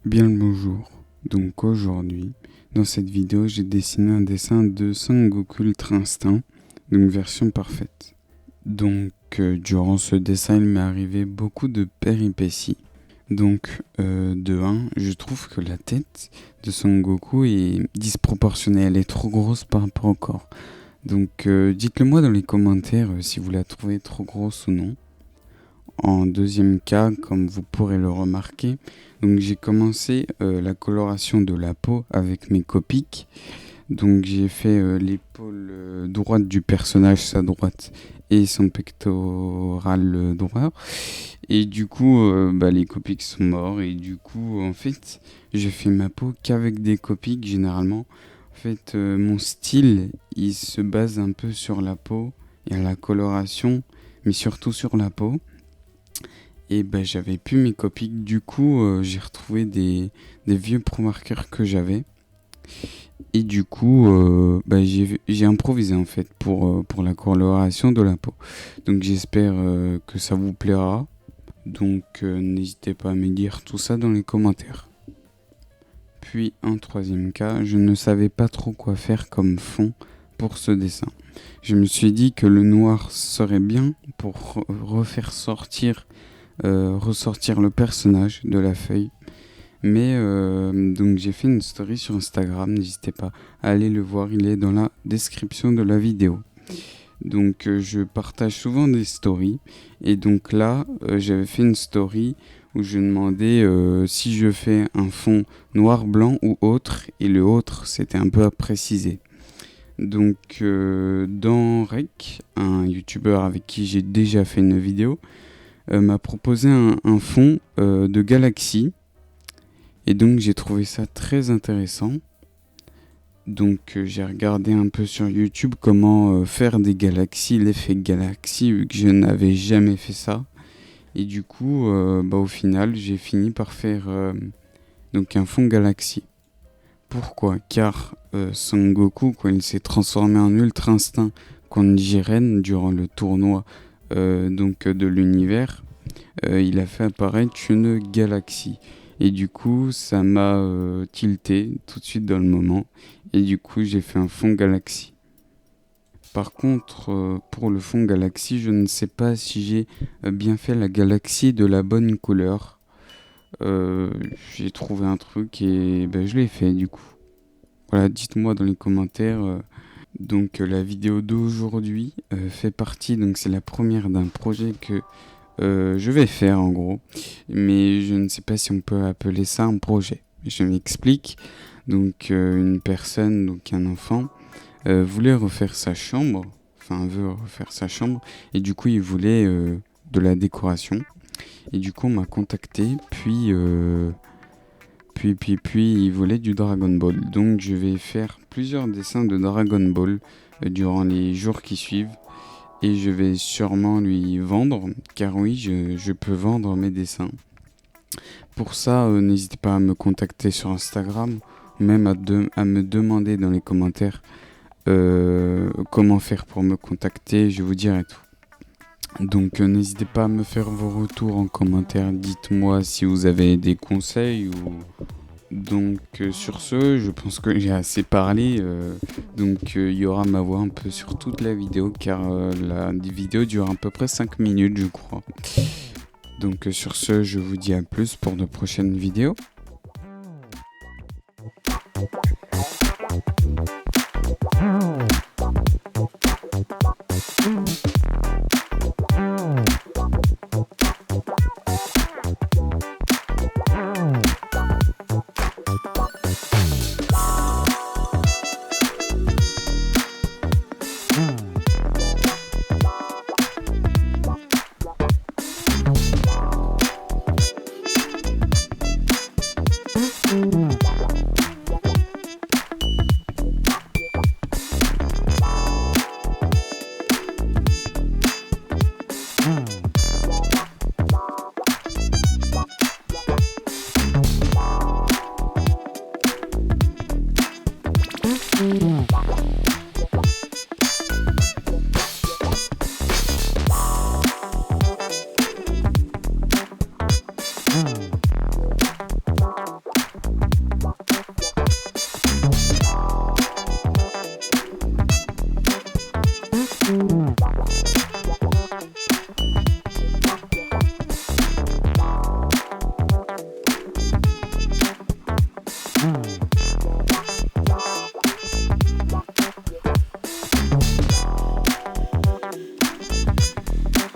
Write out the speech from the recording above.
Bien le bonjour. Donc aujourd'hui, dans cette vidéo, j'ai dessiné un dessin de Son Goku Ultra Instinct, donc version parfaite. Durant ce dessin, il m'est arrivé beaucoup de péripéties. De 1, je trouve que la tête de Son Goku est disproportionnée, elle est trop grosse par rapport au corps. Dites-le moi dans les commentaires si vous la trouvez trop grosse ou non. En deuxième cas, comme vous pourrez le remarquer, j'ai commencé la coloration de la peau avec mes Copics. Donc j'ai fait l'épaule droite du personnage, sa droite, et son pectoral droit. Et du coup, les Copics sont morts. Et du coup, en fait, j'ai fait ma peau qu'avec des Copics généralement. En fait, mon style, il se base un peu sur la peau et la coloration, mais surtout sur la peau. Et j'avais plus mes Copics, du coup j'ai retrouvé des vieux pro marqueurs que j'avais. Et du coup j'ai improvisé en fait pour la coloration de la peau. Donc j'espère que ça vous plaira. N'hésitez pas à me dire tout ça dans les commentaires. Puis en troisième cas, je ne savais pas trop quoi faire comme fond pour ce dessin. Je me suis dit que le noir serait bien pour ressortir le personnage de la feuille. Mais j'ai fait une story sur Instagram, n'hésitez pas à aller le voir, il est dans la description de la vidéo. Je partage souvent des stories, et donc là j'avais fait une story où je demandais si je fais un fond noir, blanc ou autre, et le autre c'était un peu à préciser. Dans Rec, un youtubeur avec qui j'ai déjà fait une vidéo, m'a proposé un fond de galaxie, et donc j'ai trouvé ça très intéressant. J'ai regardé un peu sur YouTube comment faire des galaxies, l'effet galaxie, vu que je n'avais jamais fait ça. Et du coup, au final, j'ai fini par faire un fond galaxie. Pourquoi ? Car Son Goku, quand il s'est transformé en Ultra Instinct contre Jiren durant le tournoi de l'univers, il a fait apparaître une galaxie. Et du coup, ça m'a tilté tout de suite dans le moment. Et du coup, j'ai fait un fond galaxie. Par contre, pour le fond galaxie, je ne sais pas si j'ai bien fait la galaxie de la bonne couleur. J'ai trouvé un truc et je l'ai fait du coup. Voilà, dites-moi dans les commentaires. La vidéo d'aujourd'hui fait partie, c'est la première d'un projet que je vais faire en gros, mais je ne sais pas si on peut appeler ça un projet. Je m'explique. Une personne, un enfant, veut refaire sa chambre, et du coup il voulait de la décoration. Et du coup on m'a contacté, puis il voulait du Dragon Ball. Donc je vais faire plusieurs dessins de Dragon Ball durant les jours qui suivent. Et je vais sûrement lui vendre, car oui, je peux vendre mes dessins. Pour ça, n'hésitez pas à me contacter sur Instagram, même à me demander dans les commentaires comment faire pour me contacter, je vous dirai tout. N'hésitez pas à me faire vos retours en commentaire, dites-moi si vous avez des conseils ou... Sur ce, je pense que j'ai assez parlé. Il y aura ma voix un peu sur toute la vidéo, car la vidéo dure à peu près 5 minutes, je crois. Sur ce, je vous dis à plus pour de prochaines vidéos.